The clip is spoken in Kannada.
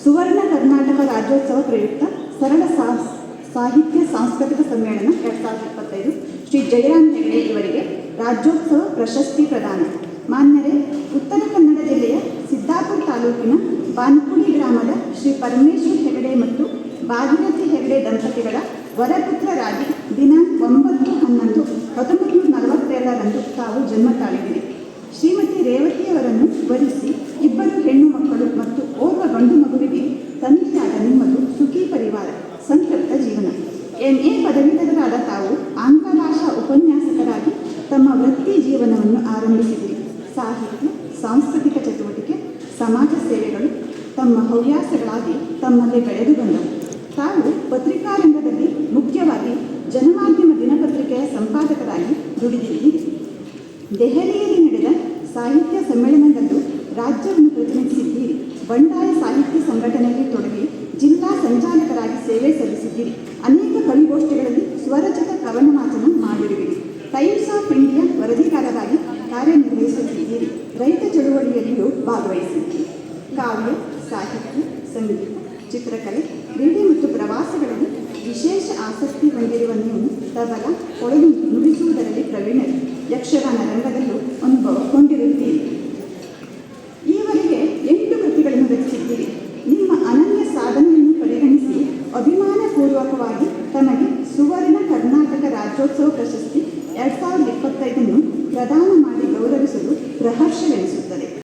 ಸುವರ್ಣ ಕರ್ನಾಟಕ ರಾಜ್ಯೋತ್ಸವ ಪ್ರಯುಕ್ತ ಸರಳ ಸಾಹಿತ್ಯ ಸಾಂಸ್ಕೃತಿಕ ಸಮ್ಮೇಳನ 2025 ಶ್ರೀ ಜಯರಾಮ್ ಹೆಗಡೆ ಇವರಿಗೆ ರಾಜ್ಯೋತ್ಸವ ಪ್ರಶಸ್ತಿ ಪ್ರದಾನ. ಮಾನ್ಯರೇ, ಉತ್ತರ ಕನ್ನಡ ಜಿಲ್ಲೆಯ ಸಿದ್ದಾಪುರ ತಾಲೂಕಿನ ಬಾನ್ಕುಳಿ ಗ್ರಾಮದ ಶ್ರೀ ಪರಮೇಶ್ವರ್ ಹೆಗಡೆ ಮತ್ತು ಭಾಗೀರಥಿ ಹೆಗಡೆ ದಂಪತಿಗಳ ವರಪುತ್ರರಾಗಿ ದಿನಾಂಕ 9/11/1942 ತಾವು ಜನ್ಮ ತಾಳಿದಿರಿ. ಶ್ರೀಮತಿ ರೇವತಿಯವರನ್ನು ವರಿಸಿ 2 ಹೆಣ್ಣು ಮಕ್ಕಳು ಮತ್ತು ಓರ್ವ ಗಂಡು ಮಗುವಿಗೆ ತಂದೆಯಾದ ನಿಮ್ಮದು ಸುಖಿ ಪರಿವಾರ, ಸಂತೃಪ್ತ ಜೀವನ. MA ಪದವೀಧರರಾದ ತಾವು ಆಂಗ್ಲ ಭಾಷಾ ಉಪನ್ಯಾಸಕರಾಗಿ ತಮ್ಮ ವೃತ್ತಿ ಜೀವನವನ್ನು ಆರಂಭಿಸಿದಿರಿ. ಸಾಹಿತ್ಯ, ಸಾಂಸ್ಕೃತಿಕ ಚಟುವಟಿಕೆ, ಸಮಾಜ ಸೇವೆಗಳು ತಮ್ಮ ಹವ್ಯಾಸಗಳಾಗಿ ತಮ್ಮಲ್ಲಿ ಬೆಳೆದು ಬಂದವು. ತಾವು ಪತ್ರಿಕಾ ರಂಗದಲ್ಲಿ ಮುಖ್ಯವಾಗಿ ಜನಮಾಧ್ಯಮ ದಿನಪತ್ರಿಕೆಯ ಸಂಪಾದಕರಾಗಿ ದುಡಿದಿದ್ದೀರಿ. ದೆಹಲಿಯಲ್ಲಿ ನಡೆದ ಸಾಹಿತ್ಯ ಸಮ್ಮೇಳನದಲ್ಲೂ ರಾಜ್ಯವನ್ನು ಪ್ರತಿನಿಧಿಸಿದ್ದೀರಿ. ಬಂಡಾಯ ಸಾಹಿತ್ಯ ಸಂಘಟನೆಯಲ್ಲಿ ತೊಡಗಿ ಜಿಲ್ಲಾ ಸಂಚಾಲಕರಾಗಿ ಸೇವೆ ಸಲ್ಲಿಸಿದ್ದೀರಿ. ಅನೇಕ ಕವಿಗೋಷ್ಠಿಗಳಲ್ಲಿ ಸ್ವರಚಿತ ಕವನ ವಾಚನ ಮಾಡಿರುವಿರಿ. ಟೈಮ್ಸ್ ಆಫ್ ಇಂಡಿಯಾ ವರದಿಗಾರರಾಗಿ ಕಾರ್ಯನಿರ್ವಹಿಸುತ್ತಿದ್ದೀರಿ. ರೈತ ಚಳುವಳಿಯಲ್ಲಿಯೂ ಭಾಗವಹಿಸಿದ್ದೀರಿ. ಕಾವ್ಯ, ಸಾಹಿತ್ಯ, ಸಂಗೀತ, ಚಿತ್ರಕಲೆ, ಕ್ರೀಡೆ ಮತ್ತು ಪ್ರವಾಸಗಳಲ್ಲಿ ವಿಶೇಷ ಆಸಕ್ತಿ ಹೊಂದಿರುವ ನೀವು ತಬಲ, ಕೊಳಲು ನುಡಿಸುವುದರಲ್ಲಿ ಪ್ರವೀಣರು. ಯಕ್ಷಗಾನ ರಂಗದಲ್ಲೂ ಅನುಭವ ಹೊಂದಿರುತ್ತೀರಿ.